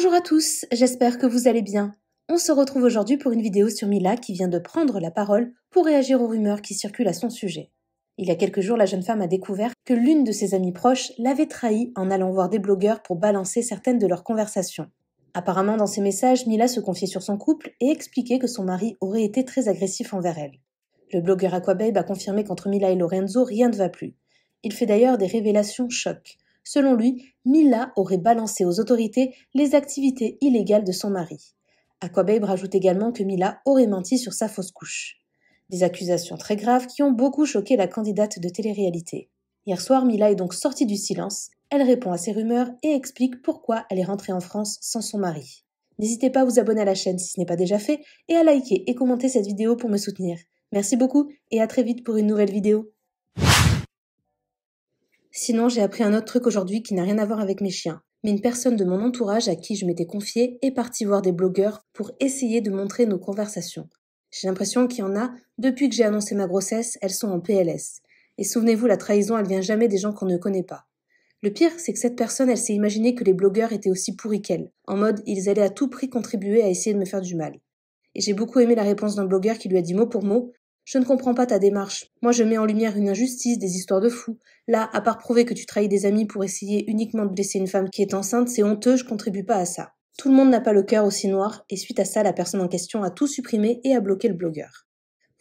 Bonjour à tous, j'espère que vous allez bien. On se retrouve aujourd'hui pour une vidéo sur Mila qui vient de prendre la parole pour réagir aux rumeurs qui circulent à son sujet. Il y a quelques jours, la jeune femme a découvert que l'une de ses amies proches l'avait trahie en allant voir des blogueurs pour balancer certaines de leurs conversations. Apparemment, dans ses messages, Mila se confiait sur son couple et expliquait que son mari aurait été très agressif envers elle. Le blogueur Aquababe a confirmé qu'entre Mila et Lorenzo, rien ne va plus. Il fait d'ailleurs des révélations choc. Selon lui, Mila aurait balancé aux autorités les activités illégales de son mari. Aquababe rajoute également que Mila aurait menti sur sa fausse couche. Des accusations très graves qui ont beaucoup choqué la candidate de télé-réalité. Hier soir, Mila est donc sortie du silence. Elle répond à ces rumeurs et explique pourquoi elle est rentrée en France sans son mari. N'hésitez pas à vous abonner à la chaîne si ce n'est pas déjà fait et à liker et commenter cette vidéo pour me soutenir. Merci beaucoup et à très vite pour une nouvelle vidéo. Sinon, j'ai appris un autre truc aujourd'hui qui n'a rien à voir avec mes chiens. Mais une personne de mon entourage à qui je m'étais confiée est partie voir des blogueurs pour essayer de montrer nos conversations. J'ai l'impression qu'il y en a, depuis que j'ai annoncé ma grossesse, elles sont en PLS. Et souvenez-vous, la trahison, elle vient jamais des gens qu'on ne connaît pas. Le pire, c'est que cette personne, elle s'est imaginée que les blogueurs étaient aussi pourris qu'elle. En mode, ils allaient à tout prix contribuer à essayer de me faire du mal. Et j'ai beaucoup aimé la réponse d'un blogueur qui lui a dit mot pour mot: « Je ne comprends pas ta démarche. Moi, je mets en lumière une injustice, des histoires de fous. Là, à part prouver que tu trahis des amis pour essayer uniquement de blesser une femme qui est enceinte, c'est honteux, je contribue pas à ça. » Tout le monde n'a pas le cœur aussi noir, et suite à ça, la personne en question a tout supprimé et a bloqué le blogueur.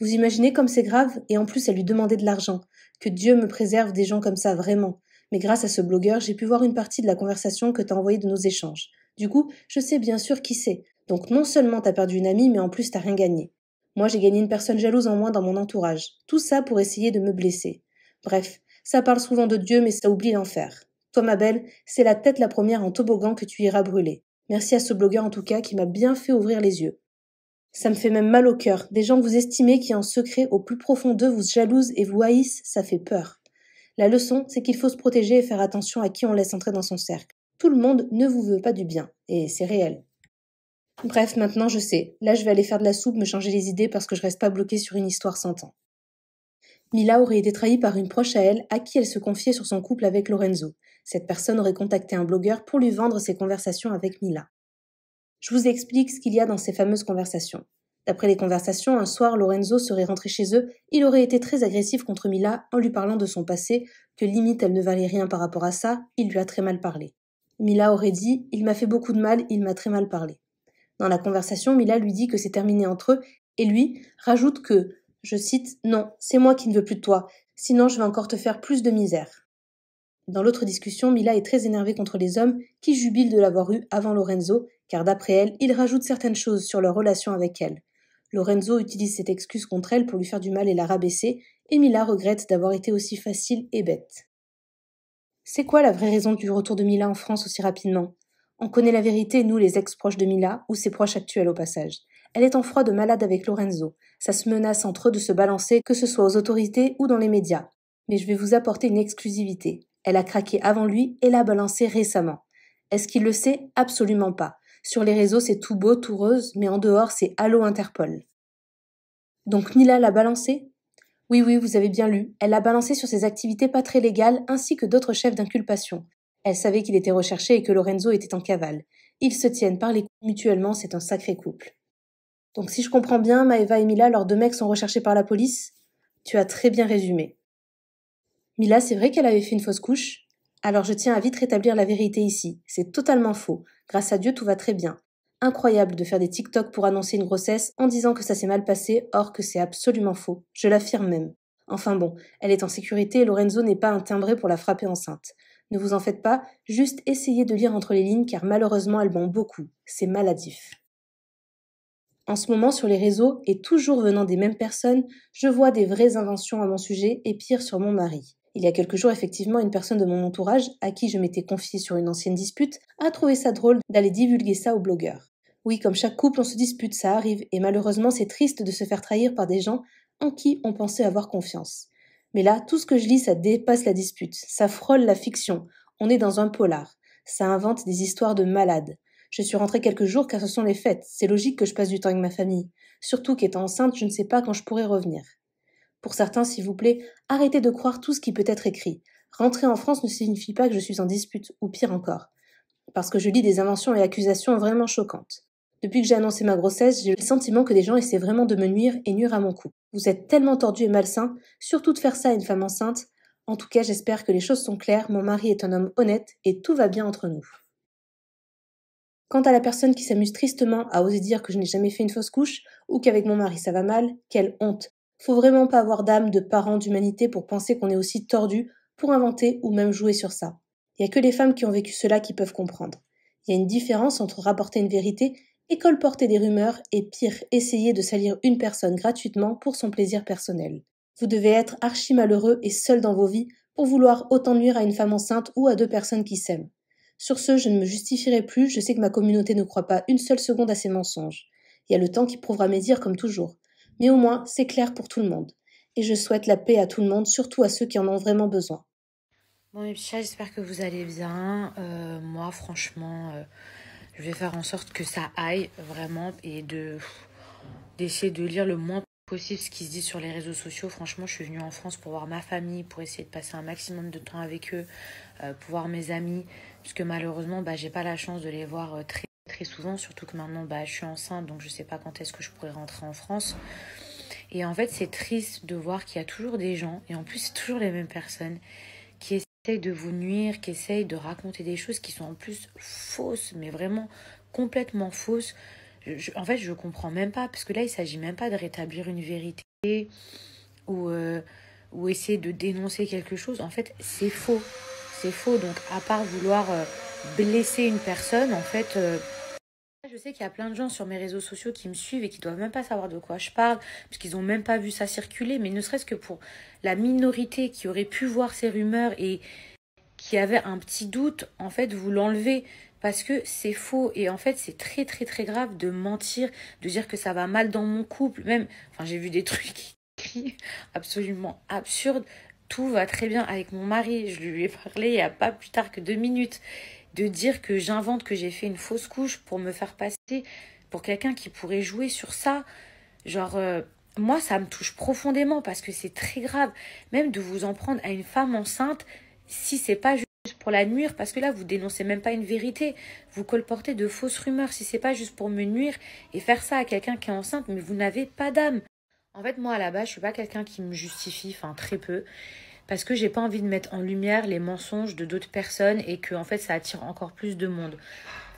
Vous imaginez comme c'est grave? Et en plus, elle lui demandait de l'argent. Que Dieu me préserve des gens comme ça, vraiment. Mais grâce à ce blogueur, j'ai pu voir une partie de la conversation que t'as envoyée de nos échanges. Du coup, je sais bien sûr qui c'est. Donc non seulement t'as perdu une amie, mais en plus t'as rien gagné. Moi, j'ai gagné une personne jalouse en moins dans mon entourage. Tout ça pour essayer de me blesser. Bref, ça parle souvent de Dieu, mais ça oublie l'enfer. Toi, ma belle, c'est la tête la première en toboggan que tu iras brûler. Merci à ce blogueur en tout cas qui m'a bien fait ouvrir les yeux. Ça me fait même mal au cœur. Des gens que vous estimez qui en secret au plus profond d'eux vous jalousent et vous haïssent, ça fait peur. La leçon, c'est qu'il faut se protéger et faire attention à qui on laisse entrer dans son cercle. Tout le monde ne vous veut pas du bien, et c'est réel. Bref, maintenant je sais. Là, je vais aller faire de la soupe, me changer les idées parce que je reste pas bloquée sur une histoire sans temps. Mila aurait été trahie par une proche à elle, à qui elle se confiait sur son couple avec Lorenzo. Cette personne aurait contacté un blogueur pour lui vendre ses conversations avec Mila. Je vous explique ce qu'il y a dans ces fameuses conversations. D'après les conversations, un soir, Lorenzo serait rentré chez eux, il aurait été très agressif contre Mila en lui parlant de son passé, que limite elle ne valait rien par rapport à ça, il lui a très mal parlé. Mila aurait dit « Il m'a fait beaucoup de mal, il m'a très mal parlé ». Dans la conversation, Mila lui dit que c'est terminé entre eux et lui rajoute que, je cite, « Non, c'est moi qui ne veux plus de toi, sinon je vais encore te faire plus de misère. » Dans l'autre discussion, Mila est très énervée contre les hommes qui jubilent de l'avoir eu avant Lorenzo, car d'après elle, il rajoute certaines choses sur leur relation avec elle. Lorenzo utilise cette excuse contre elle pour lui faire du mal et la rabaisser, et Mila regrette d'avoir été aussi facile et bête. C'est quoi la vraie raison du retour de Mila en France aussi rapidement? On connaît la vérité, nous, les ex-proches de Mila, ou ses proches actuels au passage. Elle est en froid de malade avec Lorenzo. Ça se menace entre eux de se balancer, que ce soit aux autorités ou dans les médias. Mais je vais vous apporter une exclusivité. Elle a craqué avant lui et l'a balancé récemment. Est-ce qu'il le sait? Absolument pas. Sur les réseaux, c'est tout beau, tout rose, mais en dehors, c'est Allô Interpol. Donc Mila l'a balancé? Oui, vous avez bien lu. Elle l'a balancé sur ses activités pas très légales ainsi que d'autres chefs d'inculpation. Elle savait qu'il était recherché et que Lorenzo était en cavale. Ils se tiennent par les couilles mutuellement, c'est un sacré couple. Donc si je comprends bien, Maëva et Mila, leurs deux mecs sont recherchés par la police? Tu as très bien résumé. Mila, c'est vrai qu'elle avait fait une fausse couche? Alors je tiens à vite rétablir la vérité ici. C'est totalement faux. Grâce à Dieu, tout va très bien. Incroyable de faire des TikTok pour annoncer une grossesse en disant que ça s'est mal passé, or que c'est absolument faux. Je l'affirme même. Enfin bon, elle est en sécurité et Lorenzo n'est pas un timbré pour la frapper enceinte. Ne vous en faites pas, juste essayez de lire entre les lignes car malheureusement elle ment beaucoup. C'est maladif. En ce moment sur les réseaux, et toujours venant des mêmes personnes, je vois des vraies inventions à mon sujet et pire sur mon mari. Il y a quelques jours, effectivement, une personne de mon entourage, à qui je m'étais confiée sur une ancienne dispute, a trouvé ça drôle d'aller divulguer ça aux blogueurs. Oui, comme chaque couple, on se dispute, ça arrive, et malheureusement, c'est triste de se faire trahir par des gens en qui on pensait avoir confiance. Mais là, tout ce que je lis, ça dépasse la dispute, ça frôle la fiction, on est dans un polar, ça invente des histoires de malades. Je suis rentrée quelques jours car ce sont les fêtes, c'est logique que je passe du temps avec ma famille. Surtout qu'étant enceinte, je ne sais pas quand je pourrai revenir. Pour certains, s'il vous plaît, arrêtez de croire tout ce qui peut être écrit. Rentrer en France ne signifie pas que je suis en dispute, ou pire encore. parce que je lis des inventions et accusations vraiment choquantes. Depuis que j'ai annoncé ma grossesse, j'ai le sentiment que des gens essaient vraiment de me nuire et nuire à mon couple. Vous êtes tellement tordu et malsain, surtout de faire ça à une femme enceinte. En tout cas, j'espère que les choses sont claires, mon mari est un homme honnête et tout va bien entre nous. Quant à la personne qui s'amuse tristement à oser dire que je n'ai jamais fait une fausse couche, ou qu'avec mon mari ça va mal, quelle honte. Faut vraiment pas avoir d'âme de parent d'humanité pour penser qu'on est aussi tordu pour inventer ou même jouer sur ça. Il y a que les femmes qui ont vécu cela qui peuvent comprendre. Il y a une différence entre rapporter une vérité et colporter des rumeurs et pire, essayer de salir une personne gratuitement pour son plaisir personnel. Vous devez être archi malheureux et seul dans vos vies pour vouloir autant nuire à une femme enceinte ou à deux personnes qui s'aiment. Sur ce, je ne me justifierai plus, je sais que ma communauté ne croit pas une seule seconde à ces mensonges. Il y a le temps qui prouvera mes dires comme toujours. Mais au moins, c'est clair pour tout le monde. Et je souhaite la paix à tout le monde, surtout à ceux qui en ont vraiment besoin. Bon mes petits chats, j'espère que vous allez bien. Moi franchement, je vais faire en sorte que ça aille vraiment et d'essayer de lire le moins possible ce qui se dit sur les réseaux sociaux. Franchement, je suis venue en France pour voir ma famille, pour essayer de passer un maximum de temps avec eux, pour voir mes amis, puisque malheureusement, j'ai pas la chance de les voir très très souvent, surtout que maintenant je suis enceinte, donc je sais pas quand est-ce que je pourrai rentrer en France. Et en fait, c'est triste de voir qu'il y a toujours des gens, et en plus c'est toujours les mêmes personnes, qui essayent de vous nuire, qui essayent de raconter des choses qui sont en plus fausses, mais vraiment complètement fausses. En fait, je comprends même pas, parce que là, il s'agit même pas de rétablir une vérité ou, euh, ou essayer de dénoncer quelque chose. En fait, c'est faux. C'est faux. Donc, à part vouloir blesser une personne, en fait, je sais qu'il y a plein de gens sur mes réseaux sociaux qui me suivent et qui doivent même pas savoir de quoi je parle, puisqu'ils ont même pas vu ça circuler, mais ne serait-ce que pour la minorité qui aurait pu voir ces rumeurs et qui avait un petit doute, en fait, vous l'enlevez parce que c'est faux. Et en fait, c'est très, très, très grave de mentir, de dire que ça va mal dans mon couple. Même, enfin, j'ai vu des trucs écrits absolument absurdes. Tout va très bien avec mon mari. Je lui ai parlé il n'y a pas plus tard que 2 minutes. De dire que j'invente que j'ai fait une fausse couche pour me faire passer pour quelqu'un qui pourrait jouer sur ça. Genre, moi, ça me touche profondément parce que c'est très grave. Même de vous en prendre à une femme enceinte, si c'est pas juste pour la nuire, parce que là, vous dénoncez même pas une vérité. Vous colportez de fausses rumeurs. Si c'est pas juste pour me nuire et faire ça à quelqu'un qui est enceinte, mais vous n'avez pas d'âme. En fait, moi, à la base, je suis pas quelqu'un qui me justifie, enfin, très peu, parce que j'ai pas envie de mettre en lumière les mensonges de d'autres personnes et que, en fait, ça attire encore plus de monde.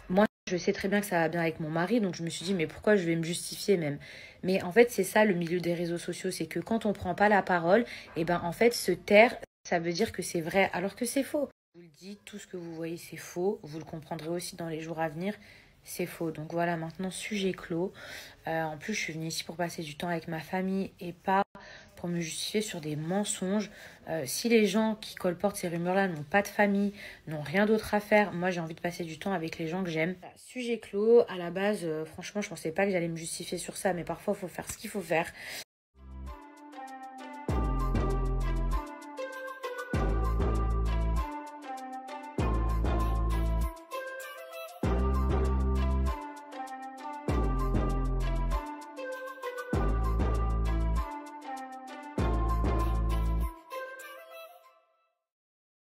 Moi, je sais très bien que ça va bien avec mon mari, donc je me suis dit, mais pourquoi je vais me justifier même? Mais en fait, c'est ça le milieu des réseaux sociaux, c'est que quand on prend pas la parole, et ben en fait, se taire, ça veut dire que c'est vrai, alors que c'est faux. Je vous le dis, tout ce que vous voyez, c'est faux. Vous le comprendrez aussi dans les jours à venir, c'est faux. Donc voilà, maintenant, sujet clos. En plus, je suis venue ici pour passer du temps avec ma famille et pas pour me justifier sur des mensonges. Si les gens qui colportent ces rumeurs-là n'ont pas de famille, n'ont rien d'autre à faire, moi j'ai envie de passer du temps avec les gens que j'aime. Sujet clos, à la base, franchement, je pensais pas que j'allais me justifier sur ça, mais parfois il faut faire ce qu'il faut faire.